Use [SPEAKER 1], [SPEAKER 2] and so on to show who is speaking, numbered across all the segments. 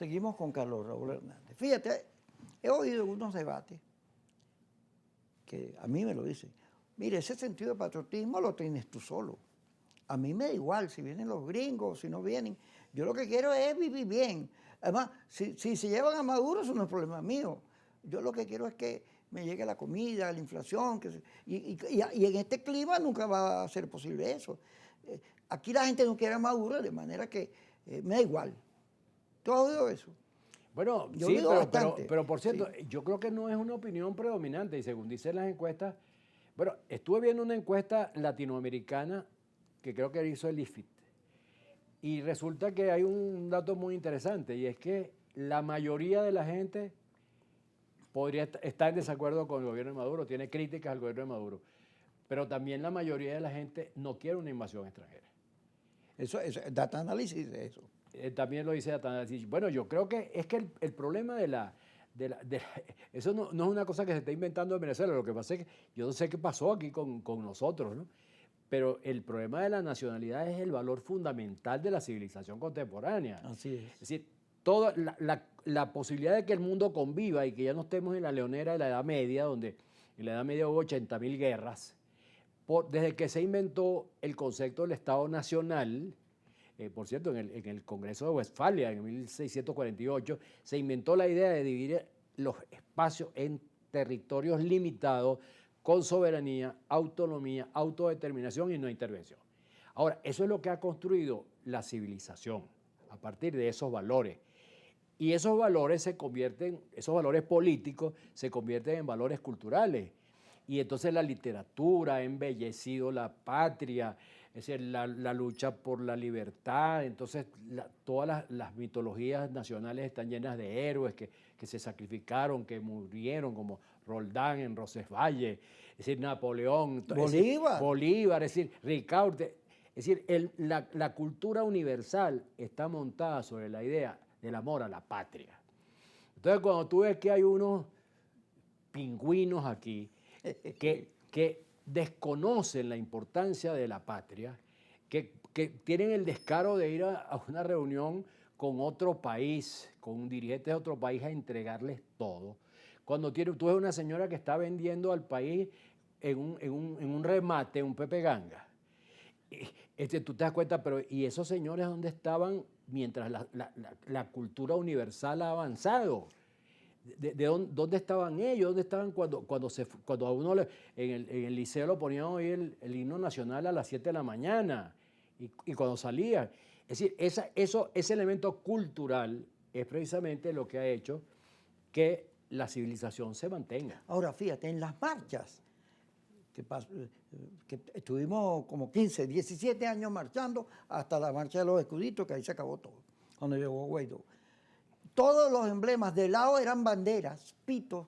[SPEAKER 1] seguimos con Carlos Raúl Hernández. Fíjate, he oído unos debates que a mí me lo dicen. Mire, ese sentido de patriotismo lo tienes tú solo. A mí me da igual si vienen los gringos, si no vienen. Yo lo que quiero es vivir bien. Además, si se llevan a Maduro, eso no es problema mío. Yo lo que quiero es que me llegue la comida, la inflación. Y en este clima nunca va a ser posible eso. Aquí la gente no quiere a Maduro, de manera que me da igual. ¿Tú has oído eso?
[SPEAKER 2] Bueno,
[SPEAKER 1] Yo
[SPEAKER 2] sí,
[SPEAKER 1] oído bastante.
[SPEAKER 2] pero por cierto,
[SPEAKER 1] Sí.
[SPEAKER 2] yo creo que no es una opinión predominante y según dicen las encuestas, bueno, estuve viendo una encuesta latinoamericana que creo que hizo el IFIT y resulta que hay un dato muy interesante y es que la mayoría de la gente podría estar en desacuerdo con el gobierno de Maduro, tiene críticas al gobierno de Maduro, pero también la mayoría de la gente no quiere una invasión extranjera.
[SPEAKER 1] Eso data análisis de eso.
[SPEAKER 2] También lo dice Atanasich. Bueno, yo creo que es que el problema eso no es una cosa que se está inventando en Venezuela, lo que pasa es que yo no sé qué pasó aquí con nosotros, ¿no? Pero el problema de la nacionalidad es el valor fundamental de la civilización contemporánea.
[SPEAKER 1] Así es.
[SPEAKER 2] Es decir, toda la posibilidad de que el mundo conviva y que ya no estemos en la leonera de la Edad Media, donde en la Edad Media hubo 80.000 guerras, desde que se inventó el concepto del Estado Nacional. Por cierto, en el Congreso de Westfalia, en 1648, se inventó la idea de dividir los espacios en territorios limitados con soberanía, autonomía, autodeterminación y no intervención. Ahora, eso es lo que ha construido la civilización, a partir de esos valores. Y esos valores esos valores políticos se convierten en valores culturales. Y entonces la literatura ha embellecido la patria, es decir, la lucha por la libertad. Entonces todas las mitologías nacionales están llenas de héroes que se sacrificaron, que murieron, como Roldán en Roncesvalles, es decir, Napoleón,
[SPEAKER 1] Bolívar.
[SPEAKER 2] Es decir, Ricaurte. Es decir, la cultura universal está montada sobre la idea del amor a la patria. Entonces, cuando tú ves que hay unos pingüinos aquí que desconocen la importancia de la patria, que tienen el descaro de ir a una reunión con otro país, con un dirigente de otro país a entregarles todo. Cuando tú ves una señora que está vendiendo al país en un remate, un Pepe Ganga, tú te das cuenta, pero ¿y esos señores dónde estaban mientras la cultura universal ha avanzado? ¿Dónde estaban ellos? ¿Dónde estaban cuando a uno en el liceo lo ponían a oír el himno nacional a las 7 de la mañana y cuando salía? Es decir, ese elemento cultural es precisamente lo que ha hecho que la civilización se mantenga.
[SPEAKER 1] Ahora, fíjate, en las marchas, que estuvimos como 15, 17 años marchando hasta la marcha de los escuditos, que ahí se acabó todo, cuando llegó Guaidó. Todos los emblemas del lado eran banderas, pitos.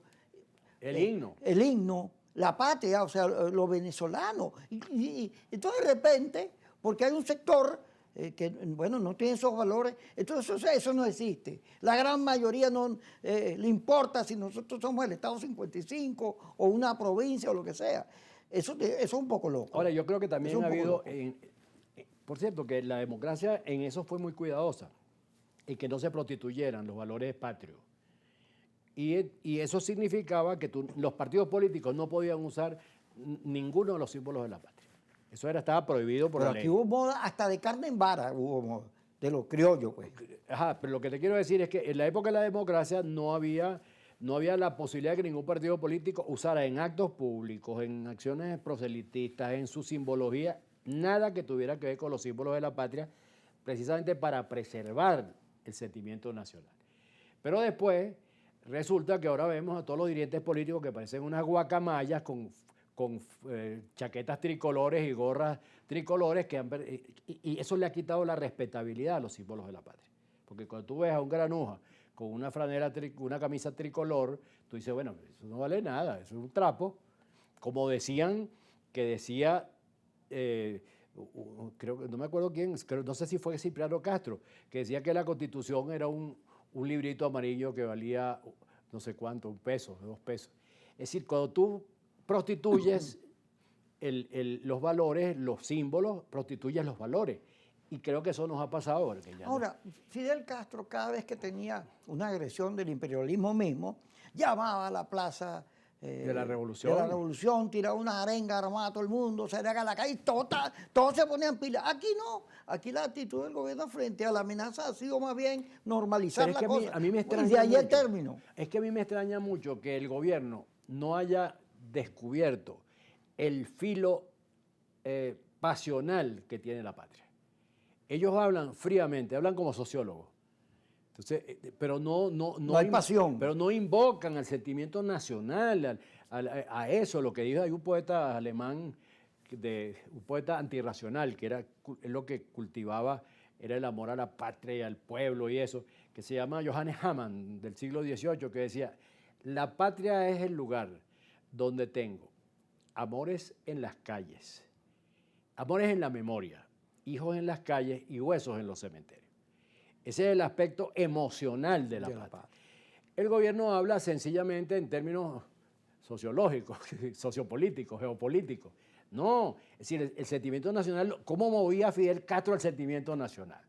[SPEAKER 1] El himno, la patria, o sea, los venezolanos. Y entonces de repente, porque hay un sector que, bueno, no tiene esos valores, entonces eso no existe. La gran mayoría no le importa si nosotros somos el Estado 55 o una provincia o lo que sea. Eso es un poco loco.
[SPEAKER 2] Ahora, yo creo que también ha habido, por cierto, que la democracia en eso fue muy cuidadosa y que no se prostituyeran los valores patrios. Y eso significaba que los partidos políticos no podían usar ninguno de los símbolos de la patria. Eso estaba prohibido por la ley.
[SPEAKER 1] Aquí hubo moda hasta de carne en vara, hubo moda, de los criollos, pues.
[SPEAKER 2] Ajá, pero lo que te quiero decir es que en la época de la democracia no había la posibilidad de que ningún partido político usara en actos públicos, en acciones proselitistas, en su simbología, nada que tuviera que ver con los símbolos de la patria, precisamente para preservar el sentimiento nacional. Pero después resulta que ahora vemos a todos los dirigentes políticos que parecen unas guacamayas con chaquetas tricolores y gorras tricolores y eso le ha quitado la respetabilidad a los símbolos de la patria. Porque cuando tú ves a un granuja con una franela, una camisa tricolor, tú dices, bueno, eso no vale nada, eso es un trapo. Como decían, que decía... creo que no me acuerdo quién, no sé si fue Cipriano Castro, que decía que la Constitución era un librito amarillo que valía no sé cuánto, $1, $2. Es decir, cuando tú prostituyes los valores, los símbolos, prostituyes los valores. Y creo que eso nos ha pasado. Porque ya
[SPEAKER 1] Ahora, Fidel Castro, cada vez que tenía una agresión del imperialismo mismo, llamaba a la plaza
[SPEAKER 2] de la revolución.
[SPEAKER 1] de la revolución, tiraba una arenga, armaba a todo el mundo, salía a la calle, y todos se ponían pilas. Aquí no, aquí la actitud del gobierno frente a la amenaza ha sido más bien normalizar
[SPEAKER 2] Pero es
[SPEAKER 1] la
[SPEAKER 2] que
[SPEAKER 1] cosa.
[SPEAKER 2] a mí me
[SPEAKER 1] Y
[SPEAKER 2] extraña
[SPEAKER 1] de ahí el
[SPEAKER 2] mucho.
[SPEAKER 1] término.
[SPEAKER 2] Es que a mí me extraña mucho que el gobierno no haya descubierto el filo pasional que tiene la patria. Ellos hablan fríamente, hablan como sociólogos. Entonces, pero
[SPEAKER 1] No hay pasión.
[SPEAKER 2] Pero no invocan al sentimiento nacional, a eso, lo que dijo hay un poeta alemán, un poeta antirracional, que era lo que cultivaba, era el amor a la patria y al pueblo y eso, que se llama Johannes Hamann, del siglo XVIII, que decía, la patria es el lugar donde tengo amores en las calles, amores en la memoria, hijos en las calles y huesos en los cementerios. Ese es el aspecto emocional de la patria. El gobierno habla sencillamente en términos sociológicos, sociopolíticos, geopolíticos. No, es decir, el sentimiento nacional, ¿cómo movía Fidel Castro el sentimiento nacional?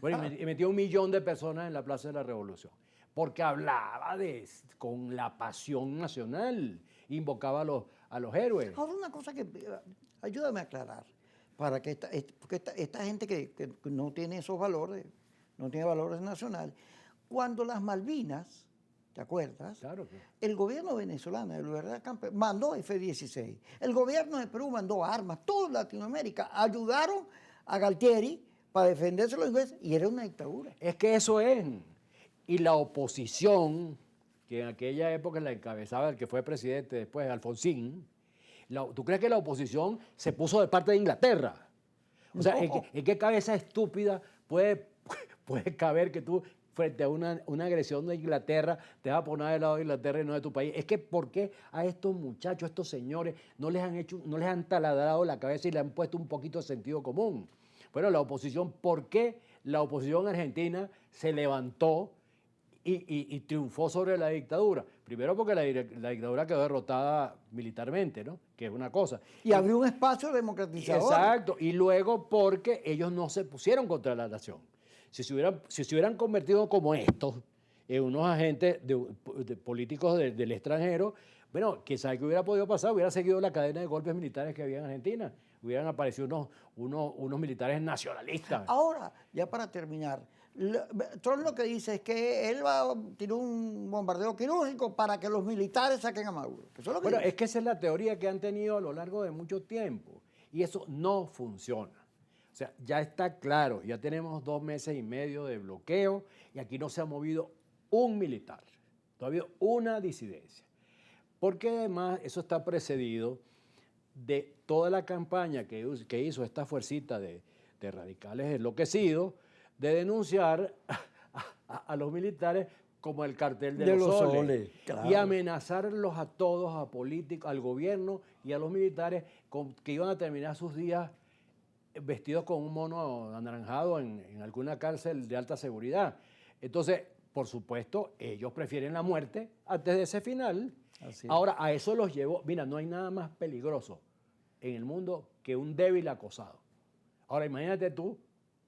[SPEAKER 2] Bueno, y metió 1 millón de personas en la Plaza de la Revolución, porque hablaba con la pasión nacional, invocaba a los héroes.
[SPEAKER 1] Ahora una cosa que, ayúdame a aclarar, para que porque esta gente que no tiene esos valores, no tiene valores nacionales, cuando las Malvinas, ¿te acuerdas?
[SPEAKER 2] Claro que.
[SPEAKER 1] El gobierno venezolano, el verdad mandó F-16. El gobierno de Perú mandó armas. Toda Latinoamérica ayudaron a Galtieri para defenderse de los ingleses y era una dictadura.
[SPEAKER 2] Es que eso es. Y la oposición, que en aquella época la encabezaba el que fue presidente después, Alfonsín, ¿tú crees que la oposición se puso de parte de Inglaterra? O sea,
[SPEAKER 1] No.
[SPEAKER 2] ¿en qué cabeza estúpida puede caber que tú, frente a una agresión de Inglaterra, te vas a poner del lado de Inglaterra y no de tu país? Es que ¿por qué a estos muchachos, a estos señores, no les han taladrado la cabeza y le han puesto un poquito de sentido común? Bueno, la oposición, ¿por qué la oposición argentina se levantó y triunfó sobre la dictadura? Primero porque la dictadura quedó derrotada militarmente, ¿no? Que es una cosa.
[SPEAKER 1] Y abrió un espacio democratizador.
[SPEAKER 2] Exacto. Y luego porque ellos no se pusieron contra la nación. Si se hubieran convertido como estos en unos agentes políticos del extranjero, bueno, quién sabe qué hubiera podido pasar, hubiera seguido la cadena de golpes militares que había en Argentina. Hubieran aparecido unos militares nacionalistas.
[SPEAKER 1] Ahora, ya para terminar, Trump lo que dice es que él va a tirar un bombardeo quirúrgico para que los militares saquen a Maduro. Eso es lo que
[SPEAKER 2] Bueno,
[SPEAKER 1] dice.
[SPEAKER 2] es que esa es la teoría que han tenido a lo largo de mucho tiempo y eso no funciona. O sea, ya está claro, ya tenemos 2 meses y medio de bloqueo y aquí no se ha movido un militar, no ha habido una disidencia. Porque además eso está precedido de toda la campaña que hizo esta fuercita de radicales enloquecidos de denunciar a los militares como el cartel de los soles.
[SPEAKER 1] Claro.
[SPEAKER 2] Y amenazarlos a todos, a políticos, al gobierno y a los militares que iban a terminar sus días vestidos con un mono anaranjado en alguna cárcel de alta seguridad. Entonces, por supuesto, ellos prefieren la muerte antes de ese final.
[SPEAKER 1] Así es.
[SPEAKER 2] Ahora, a eso los llevó. Mira, no hay nada más peligroso en el mundo que un débil acosado. Ahora, imagínate tú,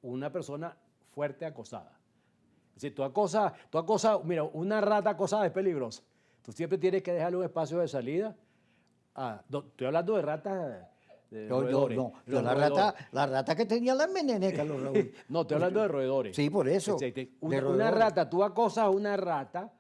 [SPEAKER 2] una persona fuerte acosada. Si tú acosas, mira, una rata acosada es peligrosa. Tú siempre tienes que dejarle un espacio de salida. Estoy hablando de ratas.
[SPEAKER 1] La rata que tenía la envenené, Carlos Raúl.
[SPEAKER 2] No, estoy hablando de roedores.
[SPEAKER 1] Sí, por eso.
[SPEAKER 2] Una rata, tú acosas a una rata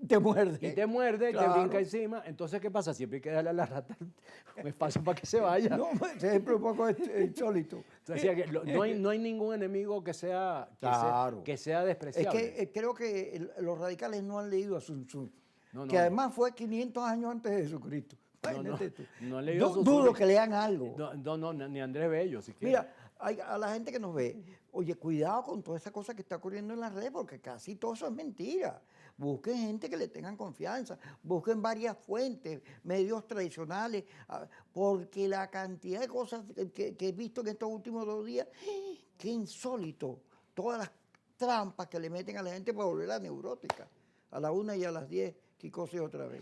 [SPEAKER 1] te muerde.
[SPEAKER 2] y te muerde,
[SPEAKER 1] Claro.
[SPEAKER 2] te brinca encima. Entonces, ¿qué pasa? Siempre hay que darle a la rata un espacio para que se vaya.
[SPEAKER 1] No, siempre un poco insólito.
[SPEAKER 2] Entonces, no hay ningún enemigo que sea despreciable.
[SPEAKER 1] Es que creo que los radicales no han leído a Sun Tzu,
[SPEAKER 2] No,
[SPEAKER 1] que además fue 500 años antes de Jesucristo.
[SPEAKER 2] No han leído a Sun Tzu.
[SPEAKER 1] Dudo que lean algo.
[SPEAKER 2] No, ni Andrés Bello, siquiera.
[SPEAKER 1] Mira, a la gente que nos ve, oye, cuidado con toda esa cosa que está ocurriendo en las redes, porque casi todo eso es mentira. Busquen gente que le tengan confianza, busquen varias fuentes, medios tradicionales, porque la cantidad de cosas que he visto en estos últimos 2 días, qué insólito. Todas las trampas que le meten a la gente para volverla neurótica. A la 1 y a las 10, qué cosa otra vez.